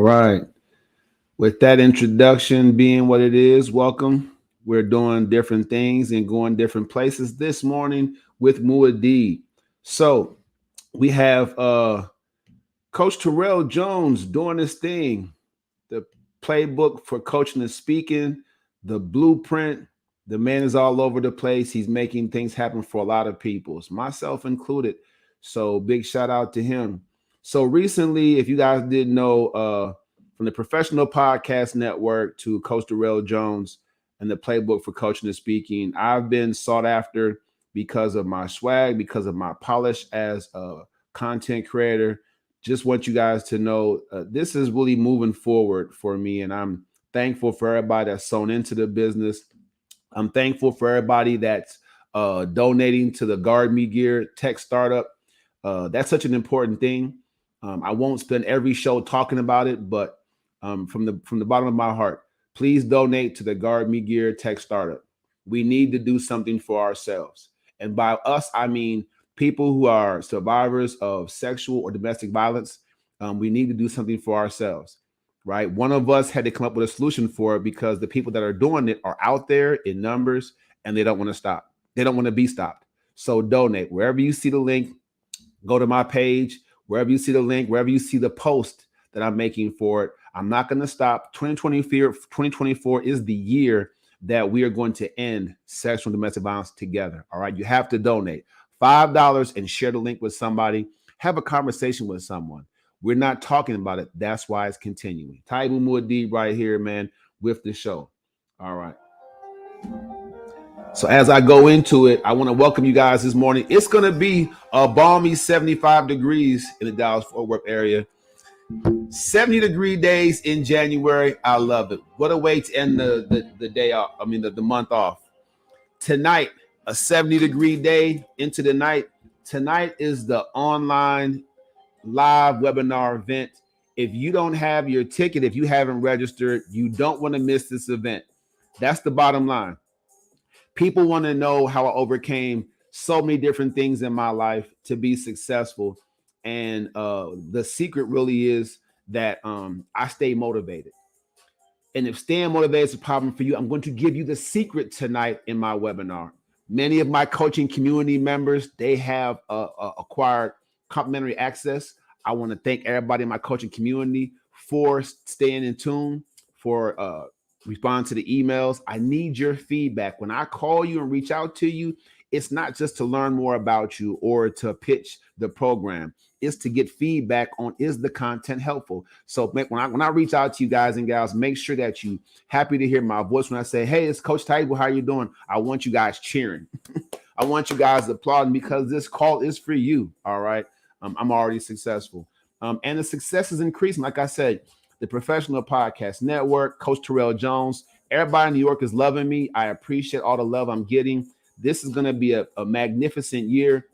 All right. With that introduction being what it is, welcome. We're doing different things and going different places this morning with Mu'addib. So we have Coach Terrell Jones doing this thing, the playbook for coaching and speaking, the blueprint. The man is all over the place. He's making things happen for a lot of people, myself included. So big shout out to him. So recently, if you guys didn't know, from the Professional Podcast Network to Coach Terrell Jones and the playbook for coaching and speaking, I've been sought after because of my swag, because of my polish as a content creator. Just want you guys to know this is really moving forward for me, and I'm thankful for everybody that's sewn into the business. I'm thankful for everybody that's donating to the Guard Me Gear tech startup. That's such an important thing. I won't spend every show talking about it, but from the bottom of my heart, please donate to the Guard Me Gear tech startup. We need to do something for ourselves, and by us, I mean people who are survivors of sexual or domestic violence. We need to do something for ourselves, right? One of us had to come up with a solution for it because the people that are doing it are out there in numbers and they don't want to stop. They don't want to be stopped. So donate wherever you see the link. Go to my page, wherever you see the link, wherever you see the post that I'm making for it. I'm not going to stop. 2024 is the year that we are going to end sexual and domestic violence together. All right. You have to donate $5 and share the link with somebody. Have a conversation with someone. We're not talking about it. That's why it's continuing. Taibu Mu'addib right here, man, with the show. All right. So as I go into it, I want to welcome you guys this morning. It's going to be a balmy 75 degrees in the Dallas-Fort Worth area. 70-degree days in January. I love it. What a way to end the day off. I mean, the month off. Tonight, a 70-degree day into the night. Tonight is the online live webinar event. If you don't have your ticket, if you haven't registered, you don't want to miss this event. That's the bottom line. People want to know how I overcame so many different things in my life to be successful. And the secret really is that I stay motivated. And if staying motivated is a problem for you, I'm going to give you the secret tonight in my webinar. Many of my coaching community members, they have acquired complimentary access. I want to thank everybody in my coaching community for staying in tune, for respond to the emails. I need your feedback. When I call you and reach out to you, it's not just to learn more about you or to pitch the program. It's to get feedback on, is the content helpful? So when I reach out to you guys and gals, make sure that you happy to hear my voice when I say, hey, it's Coach Taibu. How you doing? I want you guys cheering. I want you guys applauding because this call is for you. All right. I'm already successful. And the success is increasing. Like I said, the Professional Podcast Network, Coach Terrell Jones, everybody in New York is loving me. I appreciate all the love I'm getting. This is going to be a magnificent year,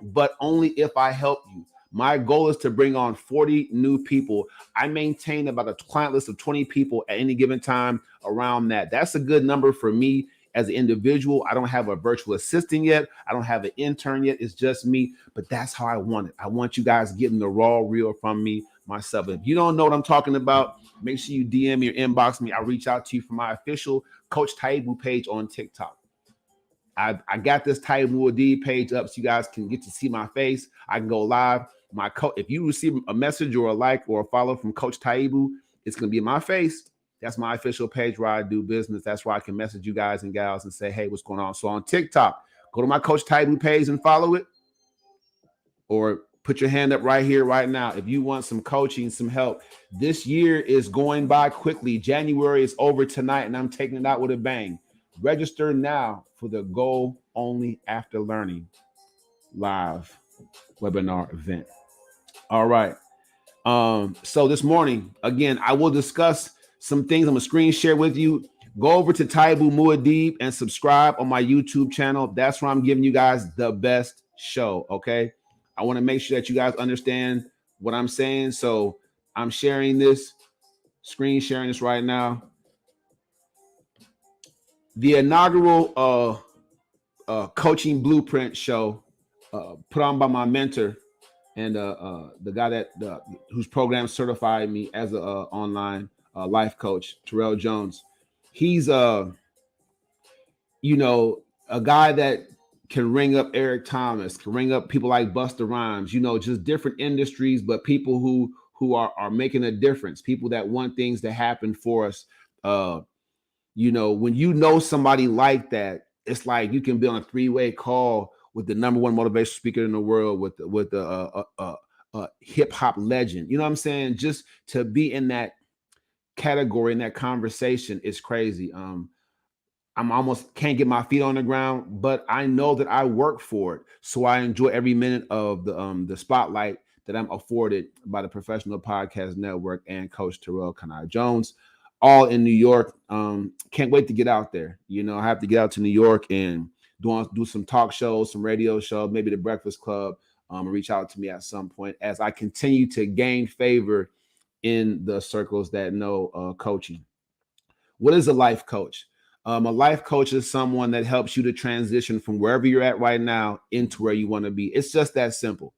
but only if I help you. My goal is to bring on 40 new people. I maintain about a client list of 20 people at any given time around that. That's a good number for me as an individual. I don't have a virtual assistant yet. I don't have an intern yet. It's just me, but that's how I want it. I want you guys getting the raw real from me myself. If you don't know what I'm talking about, make sure you DM me or inbox me. I'll reach out to you from my official Coach Taibu page on TikTok. I got this Taibu Mu'addib page up so you guys can get to see my face. I can go live. If you receive a message or a like or a follow from Coach Taibu, it's going to be my face. That's my official page where I do business. That's where I can message you guys and gals and say, hey, what's going on? So on TikTok, go to my Coach Taibu page and follow it, or put your hand up right here, right now. If you want some coaching, some help. This year is going by quickly. January is over tonight, and I'm taking it out with a bang. Register now for the Goal Only After Learning live webinar event. All right. So this morning, again, I will discuss some things. I'm going to screen share with you. Go over to Taibu Mu'addib and subscribe on my YouTube channel. That's where I'm giving you guys the best show, okay? I want to make sure that you guys understand what I'm saying. So I'm sharing this, screen sharing this right now. The inaugural coaching blueprint show put on by my mentor and the guy whose program certified me as a online life coach, Terrell Jones. He's you know, a guy that can ring up Eric Thomas, can ring up people like Busta Rhymes, you know, just different industries, but people who are making a difference, people that want things to happen for us. You know, when you know somebody like that, it's like you can be on a three-way call with the number one motivational speaker in the world, with the hip hop legend. You know what I'm saying? Just to be in that category, in that conversation, is crazy. I'm almost can't get my feet on the ground, but I know that I work for it. So I enjoy every minute of the spotlight that I'm afforded by the Professional Podcast Network and Coach Terrell Jones, all in New York. Can't wait to get out there. You know, I have to get out to New York and do some talk shows, some radio shows, maybe the Breakfast Club. Reach out to me at some point as I continue to gain favor in the circles that know coaching. What is a life coach? A life coach is someone that helps you to transition from wherever you're at right now into where you want to be. It's just that simple.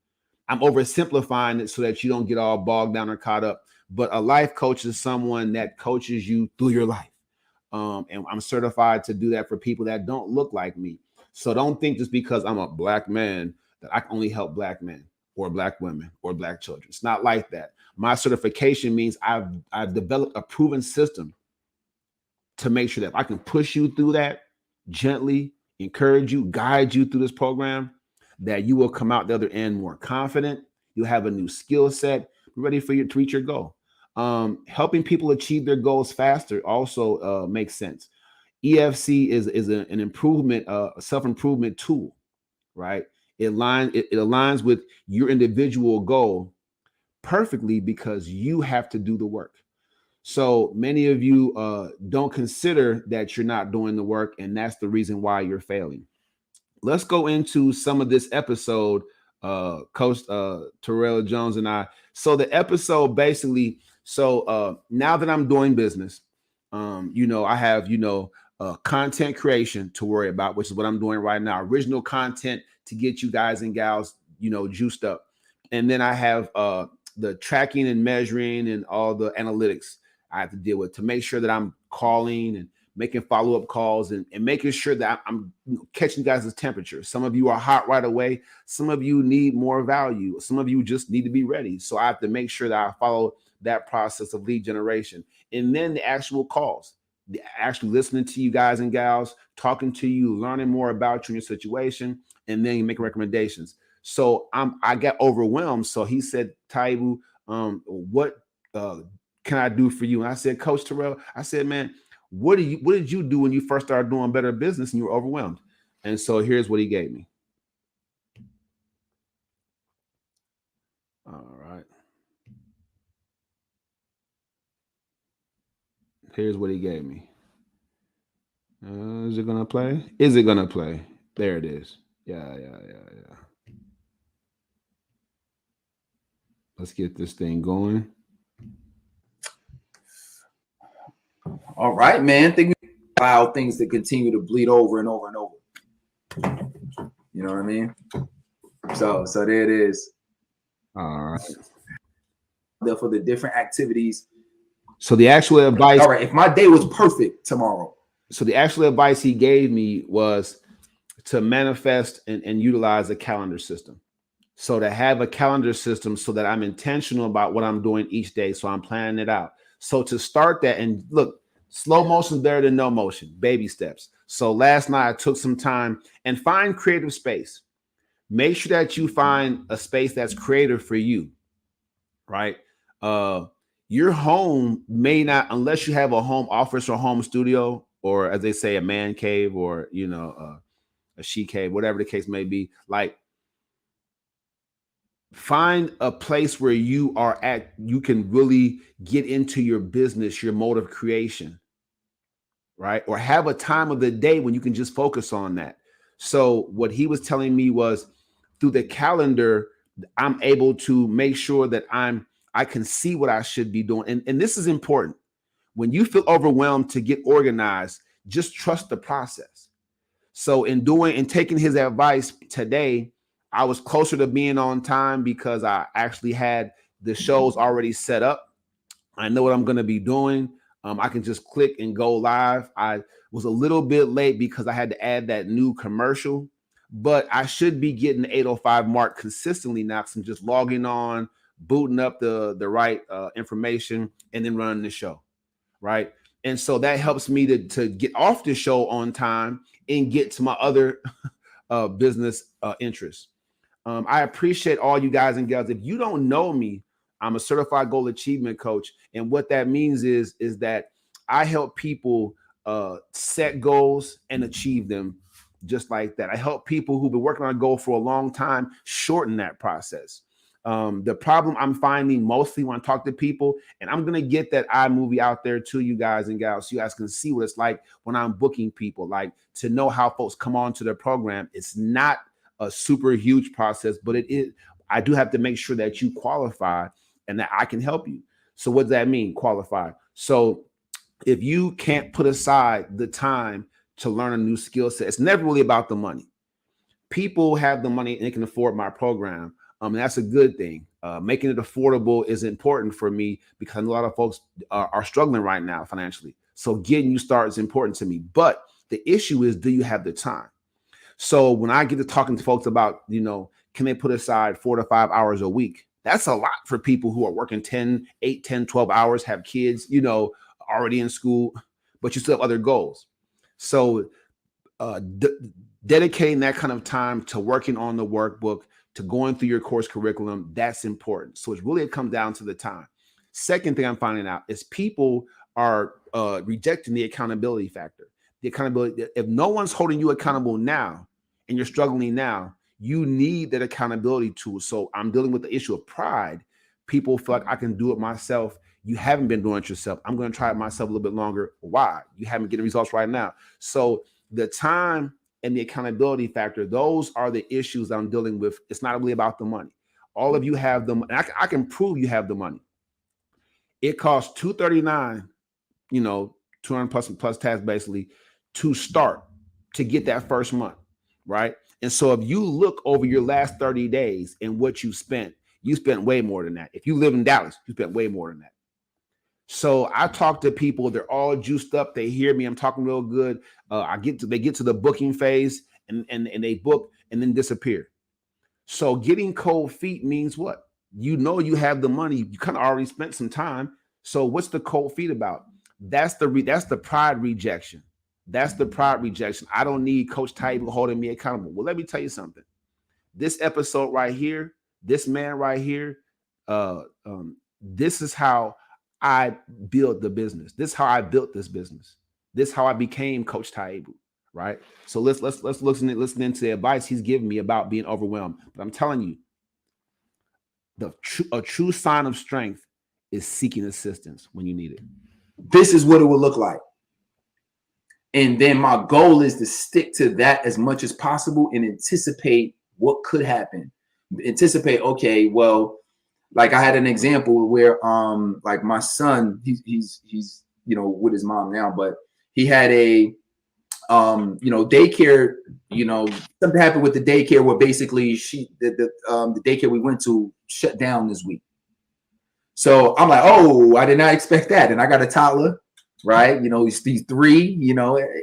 I'm oversimplifying it so that you don't get all bogged down or caught up. But a life coach is someone that coaches you through your life. And I'm certified to do that for people that don't look like me. So don't think just because I'm a black man that I can only help black men or black women or black children. It's not like that. My certification means I've developed a proven system to make sure that if I can push you through that gently, encourage you, guide you through this program, that you will come out the other end more confident. You'll have a new skill set, ready for you to reach your goal. Helping people achieve their goals faster also makes sense. EFC is an improvement, a self-improvement tool, right? It aligns with your individual goal perfectly because you have to do the work. So many of you don't consider that you're not doing the work, and that's the reason why you're failing. Let's go into some of this episode, Coach Terrell Jones and I. So the episode basically, now that I'm doing business, you know, I have, content creation to worry about, which is what I'm doing right now. Original content to get you guys and gals, juiced up. And then I have the tracking and measuring and all the analytics I have to deal with to make sure that I'm calling and making follow-up calls and making sure that I'm catching you guys' temperature. Some of you are hot right away. Some of you need more value. Some of you just need to be ready. So I have to make sure that I follow that process of lead generation. And then the actual calls, actually listening to you guys and gals, talking to you, learning more about you and your situation, and then making recommendations. So I got overwhelmed. So he said, Taibu, what can I do for you? And I said, Coach Terrell, I said, man, what did you do when you first started doing better business and you were overwhelmed? And so here's what he gave me. All right. Here's what he gave me. Is it gonna play? Is it gonna play? There it is. Yeah. Let's get this thing going. All right, man. Think we allow things to continue to bleed over and over and over. You know what I mean? So there it is. All right. For the different activities. So the actual advice. All right, if my day was perfect tomorrow. So the actual advice he gave me was to manifest and utilize a calendar system. So to have a calendar system so that I'm intentional about what I'm doing each day. So I'm planning it out. So to start that, and look, slow motion is better than no motion, baby steps. So last night I took some time and find creative space. Make sure that you find a space that's creative for you, right? Your home may not, unless you have a home office or home studio, or as they say, a man cave, or, a she cave, whatever the case may be, like, find a place where you are at, you can really get into your business, your mode of creation, right? Or have a time of the day when you can just focus on that. So what he was telling me was through the calendar, I'm able to make sure that I can see what I should be doing. And this is important. When you feel overwhelmed to get organized, just trust the process. So in taking his advice today, I was closer to being on time because I actually had the shows already set up. I know what I'm going to be doing. I can just click and go live. I was a little bit late because I had to add that new commercial, but I should be getting the 8:05 mark consistently now because I'm just logging on, booting up the right information, and then running the show, right? And so that helps me to get off the show on time and get to my other business interests. I appreciate all you guys and gals. If you don't know me, I'm a certified goal achievement coach, and what that means is that I help people set goals and achieve them just like that. I help people who've been working on a goal for a long time shorten that process. The problem I'm finding mostly when I talk to people, and I'm gonna get that iMovie out there to you guys and gals, so you guys can see what it's like when I'm booking people, like to know how folks come on to the program. It's not a super huge process, but it is. I do have to make sure that you qualify and that I can help you. So what does that mean, qualify? So if you can't put aside the time to learn a new skill set, it's never really about the money. People have the money and they can afford my program. That's a good thing. Making it affordable is important for me because a lot of folks are struggling right now financially. So getting you started is important to me. But the issue is, do you have the time? So when I get to talking to folks about, can they put aside 4 to 5 hours a week? That's a lot for people who are working 8, 10, 12 hours, have kids, already in school, but you still have other goals. So dedicating that kind of time to working on the workbook, to going through your course curriculum, that's important. So it's really, it comes down to the time. Second thing I'm finding out is people are rejecting the accountability factor. The accountability, if no one's holding you accountable now and you're struggling now, you need that accountability tool. So I'm dealing with the issue of pride. People feel like I can do it myself. You haven't been doing it yourself. I'm going to try it myself a little bit longer. Why? You haven't getting results right now. So the time and the accountability factor, those are the issues I'm dealing with. It's not really about the money. All of you have the money. I can prove you have the money. It costs $239, 200 plus tax basically, to start, to get that first month, right? And so if you look over your last 30 days and what you spent way more than that. If you live in Dallas, you spent way more than that. So I talk to people, they're all juiced up. They hear me, I'm talking real good. They get to the booking phase and they book and then disappear. So getting cold feet means what? You have the money. You kind of already spent some time. So what's the cold feet about? That's the pride rejection. That's the pride rejection. I don't need Coach Taibu holding me accountable. Well, let me tell you something. This episode right here, this man right here, this is how I build the business. This is how I built this business. This is how I became Coach Taibu, right? So let's listen into the advice he's giving me about being overwhelmed. But I'm telling you, a true sign of strength is seeking assistance when you need it. This is what it would look like. And then my goal is to stick to that as much as possible and anticipate what could happen. Anticipate, okay, well, like I had an example where like my son, he's with his mom now, but he had a daycare, something happened with the daycare where basically the daycare we went to shut down this week. So I'm like, oh, I did not expect that. And I got a toddler, right? He's 3,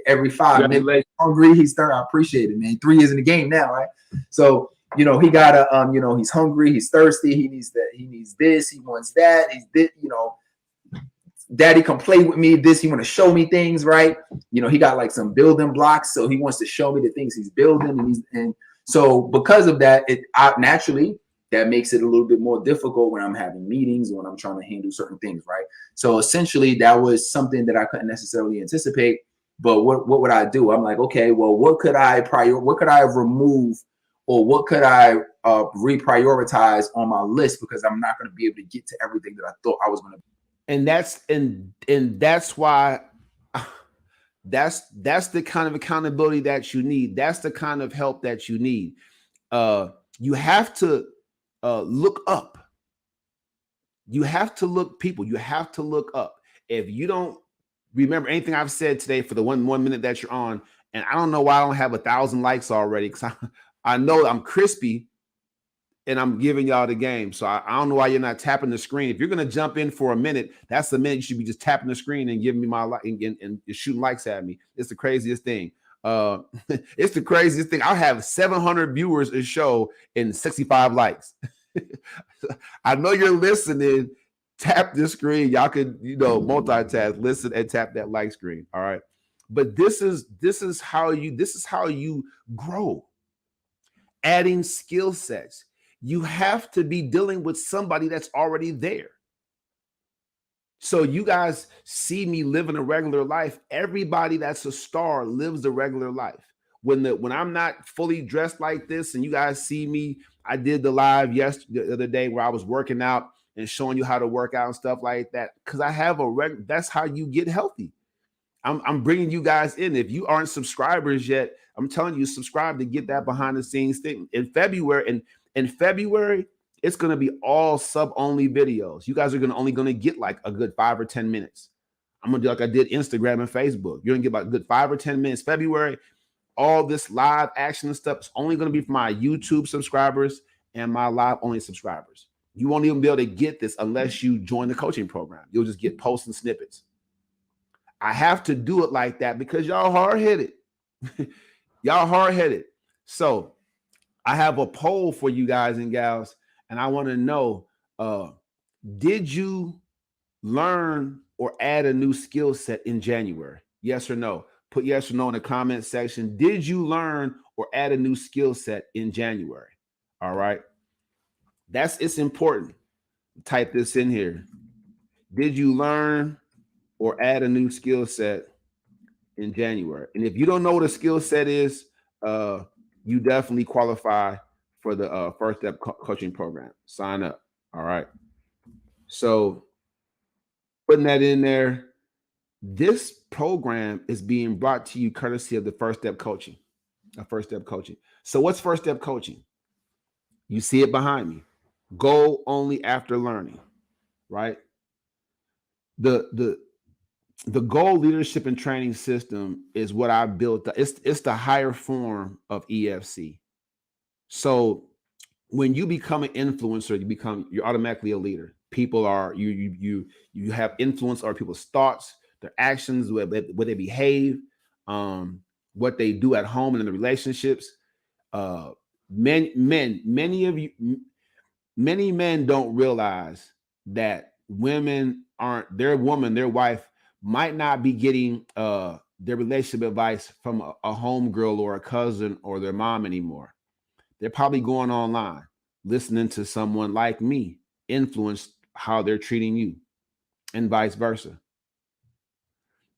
every 5 minutes hungry. I appreciate it, man. 3 is in the game now, right? So, he got a, he's hungry, he's thirsty, he needs that, he needs this, he wants that, he's this, daddy come play with me, this, he want to show me things, right? He got like some building blocks, so he wants to show me the things he's building, and so because of that, naturally that makes it a little bit more difficult when I'm having meetings, when I'm trying to handle certain things, right? So essentially that was something that I couldn't necessarily anticipate. But what would I do? I'm like, okay, well, what could I remove, or what could I reprioritize on my list, because I'm not going to be able to get to everything that I thought I was going to. And that's why that's the kind of accountability that you need. That's the kind of help that you need. You have to look up. You have to look up. If you don't remember anything I've said today for the one minute that you're on, and I don't know why I don't have 1,000 likes already, because I know I'm crispy, and I'm giving y'all the game. So I don't know why you're not tapping the screen. If you're gonna jump in for a minute, that's the minute you should be just tapping the screen and giving me my like and shooting likes at me. It's the craziest thing. It's the craziest thing. I have 700 viewers a show and 65 likes. I know you're listening. Tap the screen. Y'all could, multitask, listen, and tap that like screen. All right. But this is how you grow. Adding skill sets. You have to be dealing with somebody that's already there. So you guys see me living a regular life. Everybody that's a star lives a regular life. When I'm not fully dressed like this, and you guys see me, I did the live the other day where I was working out and showing you how to work out and stuff like that. Because I have that's how you get healthy. I'm bringing you guys in. If you aren't subscribers yet, I'm telling you, subscribe to get that behind the scenes thing. In February, it's going to be all sub only videos. You guys are only going to get like a good 5 or 10 minutes. I'm going to do like I did Instagram and Facebook. You're going to get about a good 5 or 10 minutes. February, all this live action and stuff is only going to be for my YouTube subscribers and my live only subscribers. You won't even be able to get this unless you join the coaching program. You'll just get posts and snippets. I have to do it like that because y'all hard-headed. Y'all hard-headed. So I have a poll for you guys and gals, and I want to know, did you learn or add a new skill set in January? Yes or no? Put yes or no in the comment section. Did you learn or add a new skill set in January? All right. It's important. Type this in here. Did you learn or add a new skill set in January? And if you don't know what a skill set is, you definitely qualify for the First Step coaching program. Sign up. All right. So putting that in there, this program is being brought to you courtesy of the First Step coaching. First Step coaching. So what's First Step coaching? You see it behind me. Goal only after learning, right? The goal leadership and training system is what I built. It's the higher form of EFC. So when you become an influencer, you're automatically a leader. People are you have influence over people's thoughts, their actions, where they behave, what they do at home and in the relationships. Many men don't realize that their wife might not be getting their relationship advice from a homegirl or a cousin or their mom anymore. They're probably going online, listening to someone like me influence how they're treating you, and vice versa.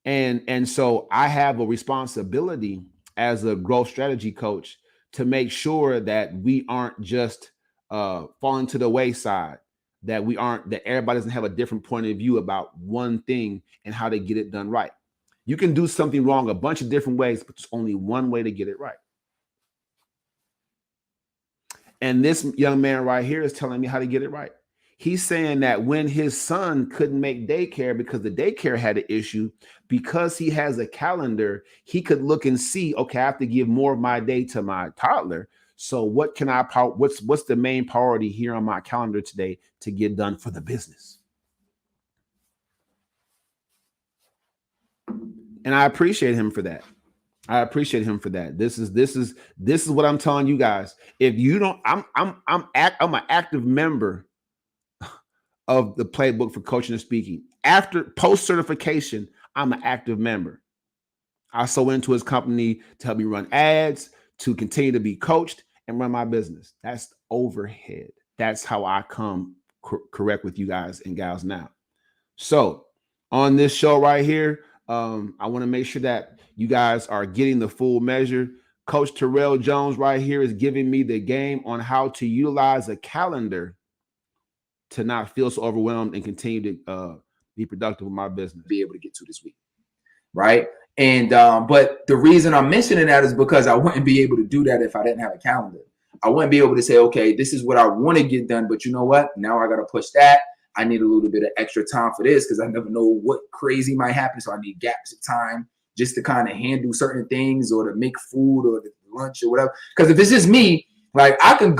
And so I have a responsibility as a growth strategy coach to make sure that we aren't just falling to the wayside, that everybody doesn't have a different point of view about one thing and how to get it done right. You can do something wrong a bunch of different ways, but there's only one way to get it right. And this young man right here is telling me how to get it right. He's saying that when his son couldn't make daycare because the daycare had an issue, because he has a calendar, he could look and see, okay, I have to give more of my day to my toddler. So what's the main priority here on my calendar today to get done for the business? And I appreciate him for that. This is what I'm telling you guys. If you don't, I'm an active member of the playbook for coaching and speaking. After post certification, I'm an active member. I sold into his company to help me run ads, to continue to be coached and run my business. That's overhead. That's how I come correct with you guys and gals now. So on this show right here, I want to make sure that you guys are getting the full measure. Coach Terrell Jones right here is giving me the game on how to utilize a calendar to not feel so overwhelmed and continue to be productive with my business. Be able to get to this week, right? And but the reason I'm mentioning that is because I wouldn't be able to do that if I didn't have a calendar. I wouldn't be able to say, okay, this is what I want to get done, but you know what? Now I got to push that. I need a little bit of extra time for this because I never know what crazy might happen. So I need gaps of time just to kind of handle certain things or to make food or the lunch or whatever. Because if it's just me, like I can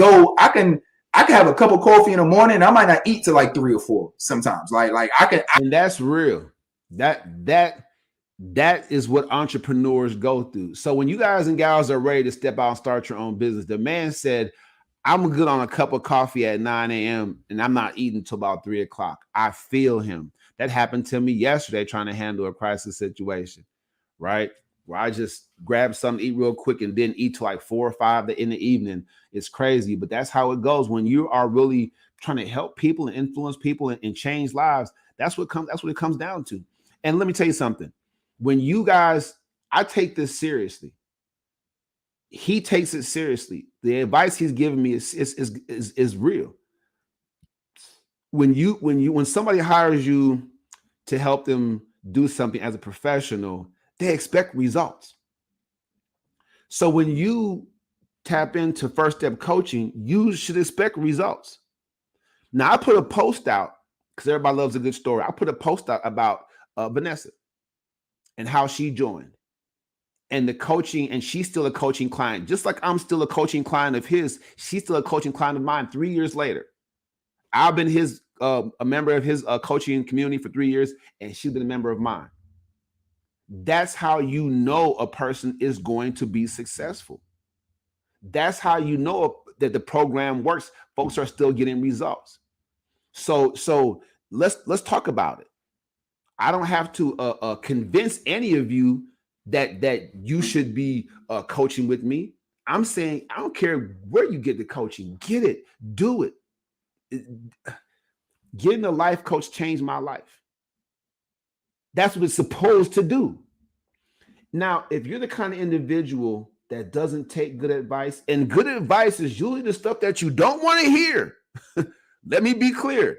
I can have a cup of coffee in the morning, and I might not eat till like 3 or 4 sometimes. Like I can. And that's real. That is what entrepreneurs go through. So when you guys and gals are ready to step out and start your own business, the man said, I'm good on a cup of coffee at 9 a.m. and I'm not eating till about 3 o'clock. I feel him. That happened to me yesterday trying to handle a crisis situation, right? Where I just grab something, eat real quick, and then eat till like 4 or 5 in the evening. It's crazy, but that's how it goes when you are really trying to help people and influence people and change lives. That's what it comes down to. And let me tell you something. When you guys, I take this seriously. He takes it seriously. The advice he's giving me is real. When somebody hires you to help them do something as a professional, they expect results. So when you tap into first step coaching, you should expect results. Now I put a post out because everybody loves a good story. I put a post out about Vanessa and how she joined. And the coaching, and she's still a coaching client, just like I'm still a coaching client of his. She's still a coaching client of mine 3 years later. I've been a member of his coaching community for 3 years, and she's been a member of mine. That's how you know a person is going to be successful. That's how you know that the program works. Folks are still getting results. So let's talk about it. I don't have to convince any of you that you should be coaching with me. I'm saying I don't care where you get the coaching, get it, do it. Getting a life coach changed my life. That's what it's supposed to do. Now, if you're the kind of individual that doesn't take good advice, and good advice is usually the stuff that you don't want to hear. Let me be clear.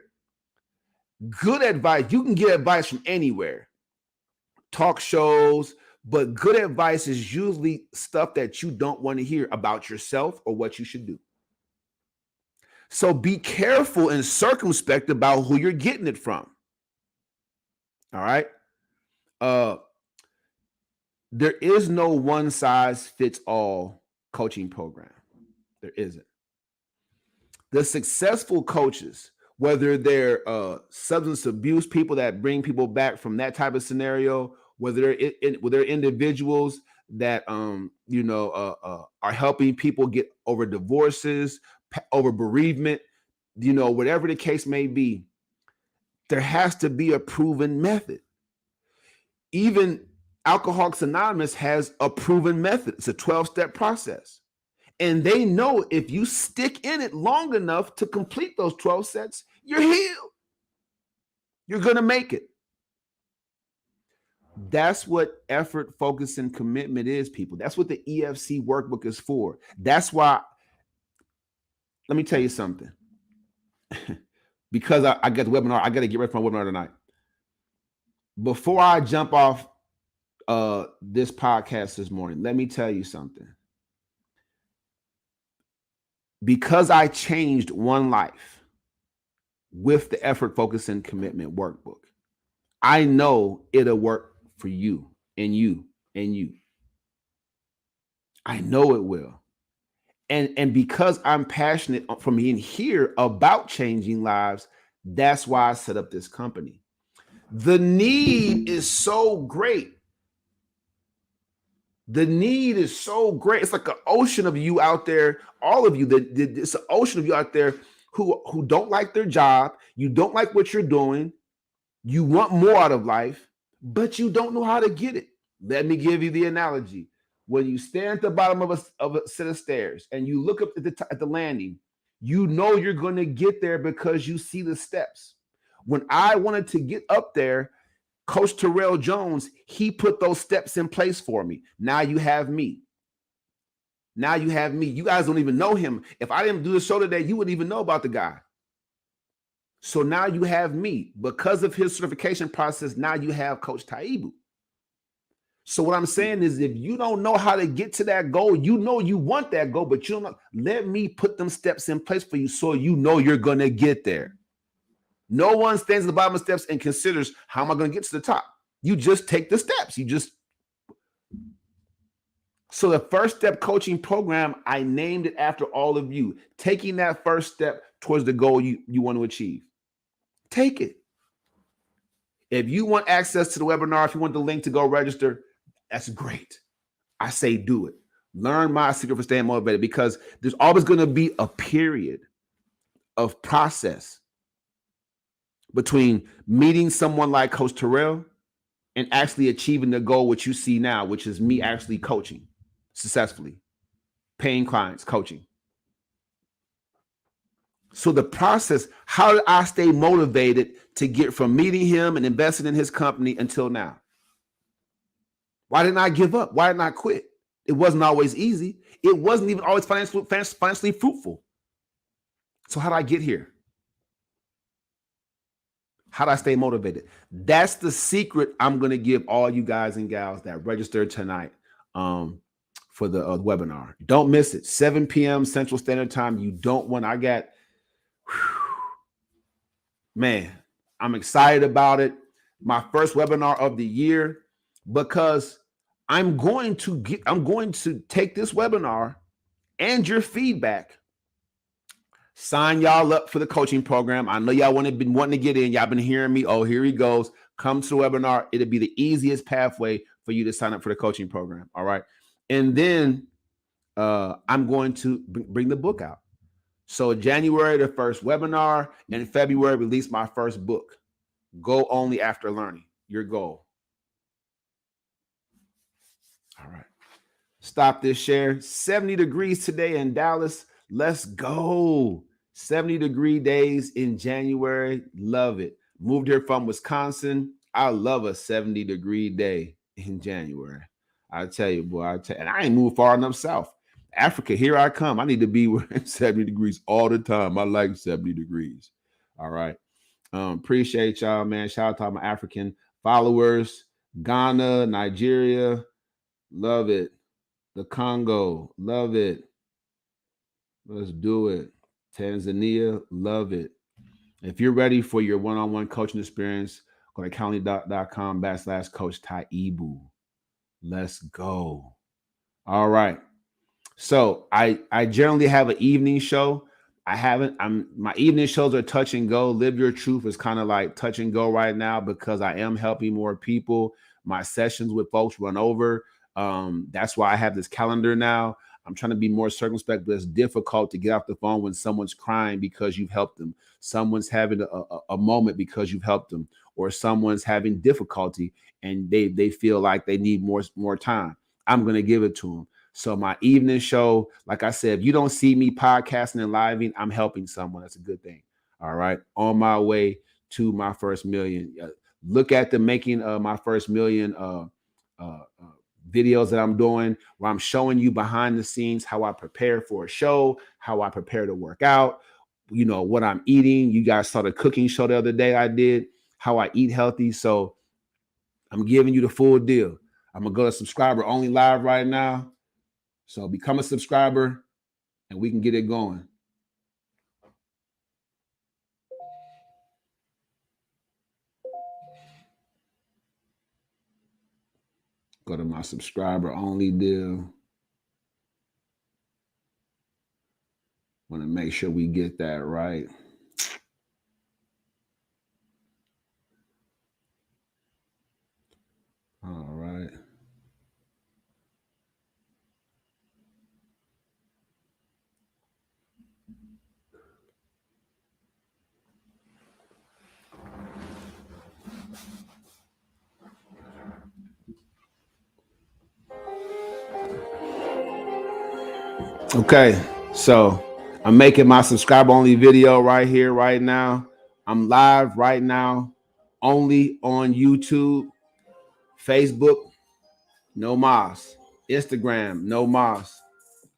Good advice, you can get advice from anywhere. Talk shows, but good advice is usually stuff that you don't want to hear about yourself or what you should do. So be careful and circumspect about who you're getting it from. All right. There is no one size fits all coaching program. There isn't. The successful coaches, whether they're substance abuse people that bring people back from that type of scenario, whether they're individuals that are helping people get over divorces, over bereavement, whatever the case may be, there has to be a proven method. Even Alcoholics Anonymous has a proven method. It's a 12-step process. And they know if you stick in it long enough to complete those 12 sets, you're healed. You're going to make it. That's what effort, focus, and commitment is, people. That's what the EFC workbook is for. That's why, let me tell you something. Because I got the webinar, I got to get ready for my webinar tonight. Before I jump off this podcast this morning, let me tell you something. Because I changed one life with the effort, focus, and commitment workbook, I know it'll work for you and you and you. I know it will. And because I'm passionate from being here about changing lives, that's why I set up this company. The need is so great. The need is so great. It's like an ocean of you out there, all of you. It's an ocean of you out there who don't like their job. You don't like what you're doing. You want more out of life, but you don't know how to get it. Let me give you the analogy. When you stand at the bottom of a set of stairs and you look up at the landing, you know you're going to get there because you see the steps. When I wanted to get up there, Coach Terrell Jones, he put those steps in place for me. Now you have me. Now you have me. You guys don't even know him. If I didn't do the show today, you wouldn't even know about the guy. So now you have me. Because of his certification process, now you have Coach Taibu. So what I'm saying is, if you don't know how to get to that goal, you know you want that goal, but you don't know. Let me put them steps in place for you so you know you're going to get there. No one stands at the bottom of steps and considers, how am I going to get to the top? You just take the steps. You just So the first step coaching program, I named it after all of you, taking that first step towards the goal you want to achieve. Take it. If you want access to the webinar, if you want the link to go register, that's great. I say do it. Learn my secret for staying motivated, because there's always going to be a period of process between meeting someone like Coach Terrell and actually achieving the goal which you see now, which is me actually coaching successfully, paying clients, coaching. So the process, how did I stay motivated to get from meeting him and investing in his company until now? Why didn't I give up? Why didn't I quit? It wasn't always easy. It wasn't even always financially fruitful. So how did I get here? How do I stay motivated? That's the secret I'm going to give all you guys and gals that registered tonight for the webinar. Don't miss it. 7 p.m. Central Standard Time. You don't want, man, I'm excited about it. My first webinar of the year, because I'm going to take this webinar and your feedback, sign y'all up for the coaching program. I know y'all been wanting to get in. Y'all been hearing me. Oh, here he goes. Come to the webinar. It'll be the easiest pathway for you to sign up for the coaching program. All right. And then I'm going to bring the book out. So January, the first webinar, and February, release my first book, Go Only After Learning, Your Goal. All right. Stop this share. 70 degrees today in Dallas. Let's go. 70-degree days in January. Love it. Moved here from Wisconsin. I love a 70-degree day in January. I tell you, boy, and I ain't moved far enough south. Africa, here I come. I need to be 70 degrees all the time. I like 70 degrees. All right. Appreciate y'all, man. Shout out to all my African followers. Ghana, Nigeria. Love it. The Congo. Love it. Let's do it. Tanzania. Love it. If you're ready for your one-on-one coaching experience, go to calendly.com/coach Taibu. Let's go. All right. So I generally have an evening show. My evening shows are touch and go. Live Your Truth is kind of like touch and go right now, because I am helping more people. My sessions with folks run over. That's why I have this calendar now. I'm trying to be more circumspect, but it's difficult to get off the phone when someone's crying because you've helped them. Someone's having a moment because you've helped them, or someone's having difficulty and they feel like they need more time. I'm going to give it to them. So my evening show, like I said, if you don't see me podcasting and living, I'm helping someone. That's a good thing. All right. On my way to my first million. Look at the making of my first million videos that I'm doing, where I'm showing you behind the scenes how I prepare for a show, how I prepare to work out, what I'm eating. You guys saw the cooking show the other day I did, how I eat healthy. So I'm giving you the full deal. I'm going to go to subscriber only live right now. So become a subscriber and we can get it going. Go to my subscriber only deal. Want to make sure we get that right. All right. Okay, so I'm making my subscriber only video right here, right now. I'm live right now, only on YouTube, Facebook, no mas, Instagram, no mas.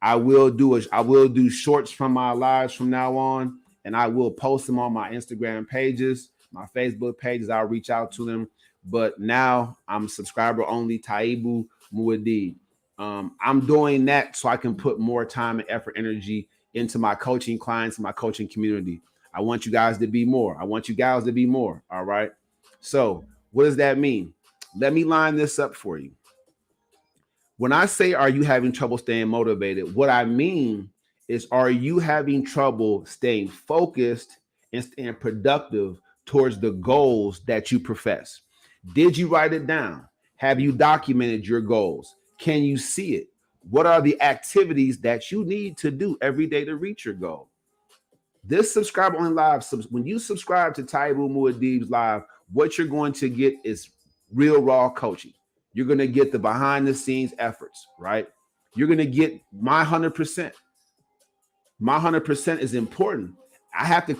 I will do shorts from my lives from now on, and I will post them on my Instagram pages, my Facebook pages. I'll reach out to them. But now I'm subscriber only, Taibu Mu'addib. I'm doing that so I can put more time and effort, energy into my coaching clients and my coaching community. I want you guys to be more. I want you guys to be more. All right. So what does that mean? Let me line this up for you. When I say, are you having trouble staying motivated? What I mean is, are you having trouble staying focused and staying productive towards the goals that you profess? Did you write it down? Have you documented your goals? Can you see it? What are the activities that you need to do every day to reach your goal? This subscriber only live, when you subscribe to Taibu Mu'addib's live, what you're going to get is real raw coaching. You're going to get the behind the scenes efforts, right? You're going to get my 100%. My 100% is important. I have to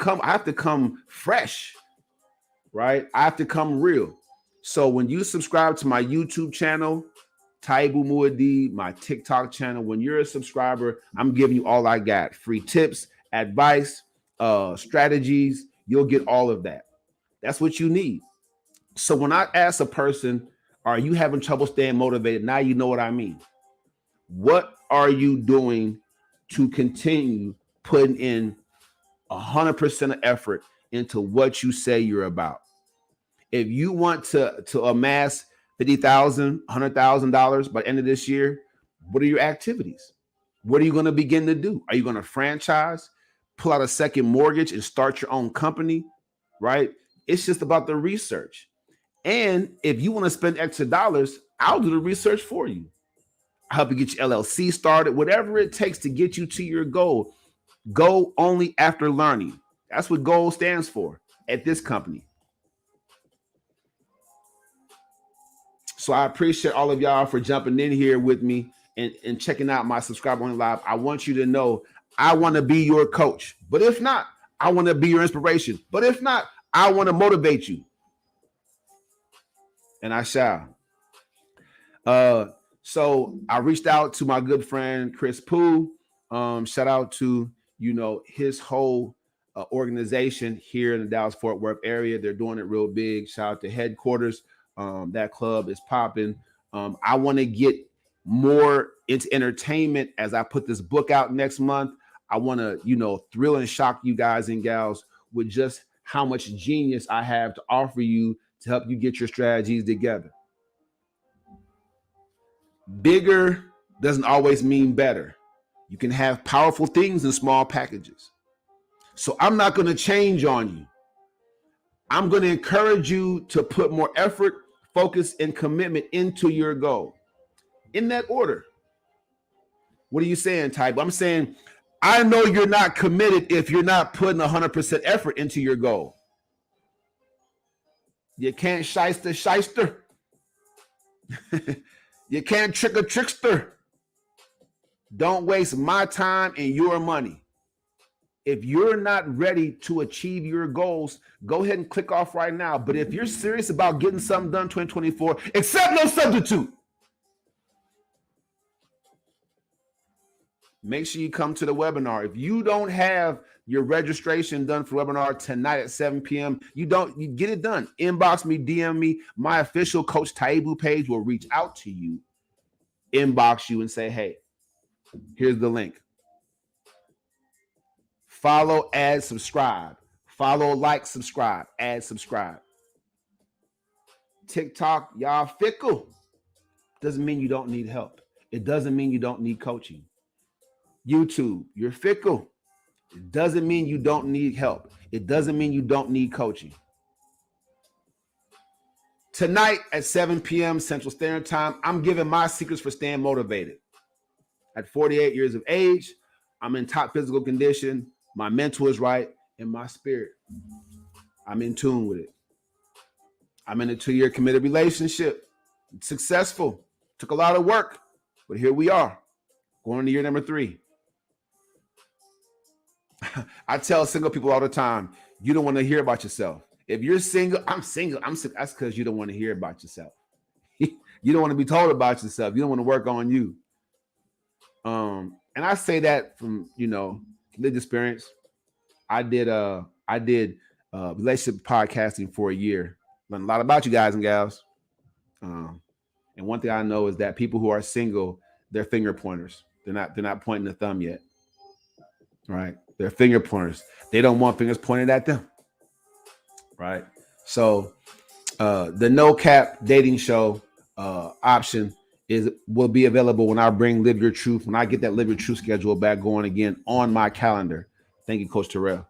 come fresh, right? I have to come real. So when you subscribe to my YouTube channel, Taibu Mu'addib, my TikTok channel, when you're a subscriber, I'm giving you all I got. Free tips, advice, strategies. You'll get all of that. That's what you need. So when I ask a person, are you having trouble staying motivated? Now you know what I mean. What are you doing to continue putting in 100% of effort into what you say you're about? If you want to amass $50,000, $100,000 by the end of this year, what are your activities? What are you going to begin to do? Are you going to franchise, pull out a second mortgage and start your own company, right? It's just about the research. And if you want to spend extra dollars, I'll do the research for you. I'll help you get your LLC started, whatever it takes to get you to your goal. Go only after learning. That's what GOAL stands for at this company. So I appreciate all of y'all for jumping in here with me and checking out my subscriber only live. I want you to know I want to be your coach. But if not, I want to be your inspiration. But if not, I want to motivate you. And I shall. So I reached out to my good friend Chris Pooh. Shout out to his whole organization here in the Dallas-Fort Worth area. They're doing it real big. Shout out to headquarters. That club is popping. I want to get more into entertainment as I put this book out next month. I want to thrill and shock you guys and gals with just how much genius I have to offer you to help you get your strategies together. Bigger doesn't always mean better. You can have powerful things in small packages. So I'm not going to change on you. I'm going to encourage you to put more effort, focus, and commitment into your goal. In that order. What are you saying, Taibu? I'm saying, I know you're not committed if you're not putting 100% effort into your goal. You can't shyster. You can't trick a trickster. Don't waste my time and your money. If you're not ready to achieve your goals, go ahead and click off right now. But if you're serious about getting something done 2024, accept no substitute. Make sure you come to the webinar. If you don't have your registration done for webinar tonight at 7 p.m., you get it done. Inbox me, DM me. My official Coach Taibu page will reach out to you, inbox you and say, hey, here's the link. Follow, add, subscribe. Follow, like, subscribe, add, subscribe. TikTok, y'all fickle. Doesn't mean you don't need help. It doesn't mean you don't need coaching. YouTube, you're fickle. It doesn't mean you don't need help. It doesn't mean you don't need coaching. Tonight at 7 p.m. Central Standard Time, I'm giving my secrets for staying motivated. At 48 years of age, I'm in top physical condition. My mental is right, and my spirit, I'm in tune with it. I'm in a 2-year committed relationship. It's successful. Took a lot of work, but here we are, going into year number 3. I tell single people all the time, you don't want to hear about yourself. If you're single, I'm single. That's because you don't want to hear about yourself. You don't want to be told about yourself. You don't want to work on you. And I say that from, lived experience. I did relationship podcasting for a year. Learned a lot about you guys and gals. And one thing I know is that people who are single, they're finger pointers. They're not pointing the thumb yet. Right? They're finger pointers. They don't want fingers pointed at them. Right? So the no cap dating show option will be available when I bring Live Your Truth, when I get that Live Your Truth schedule back going again on my calendar. Thank you, Coach Terrell.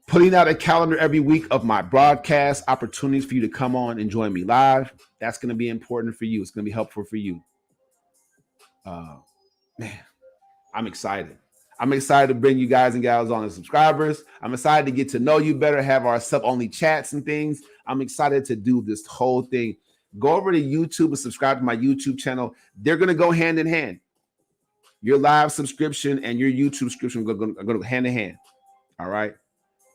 Putting out a calendar every week of my broadcast opportunities for you to come on and join me live. That's going to be important for you. It's going to be helpful for you. Man, I'm excited. I'm excited to bring you guys and gals on as subscribers. I'm excited to get to know you better, have our sub-only chats and things. I'm excited to do this whole thing. Go over to YouTube and subscribe to my YouTube channel. They're going to go hand in hand. Your live subscription and your YouTube subscription are going to go hand in hand. All right.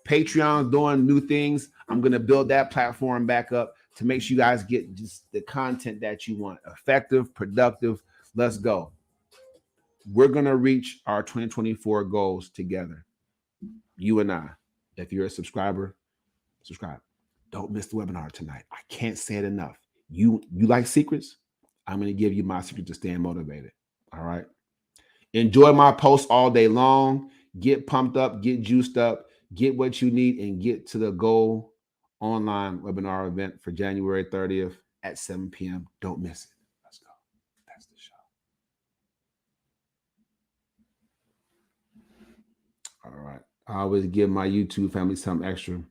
Patreon's doing new things. I'm going to build that platform back up to make sure you guys get just the content that you want. Effective, productive. Let's go. We're going to reach our 2024 goals together. You and I. If you're a subscriber, subscribe. Don't miss the webinar tonight. I can't say it enough. You like secrets? I'm going to give you my secret to staying motivated. All right. Enjoy my posts all day long. Get pumped up, get juiced up, get what you need, and get to the Goal online webinar event for January 30th at 7 p.m. Don't miss it. Let's go. That's the show. All right. I always give my YouTube family something extra.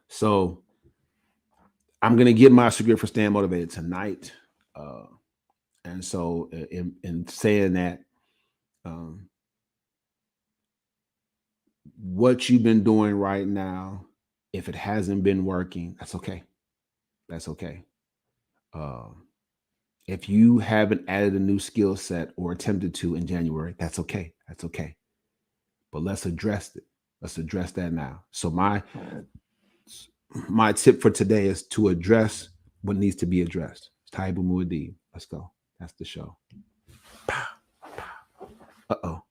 So I'm going to give my secret for staying motivated tonight. And so in saying that, what you've been doing right now, if it hasn't been working, that's okay. That's okay. If you haven't added a new skill set or attempted to in January, that's okay. That's okay. But let's address it. Let's address that now. So my tip for today is to address what needs to be addressed. Taibu Mu'addib. Let's go. That's the show. Uh-oh.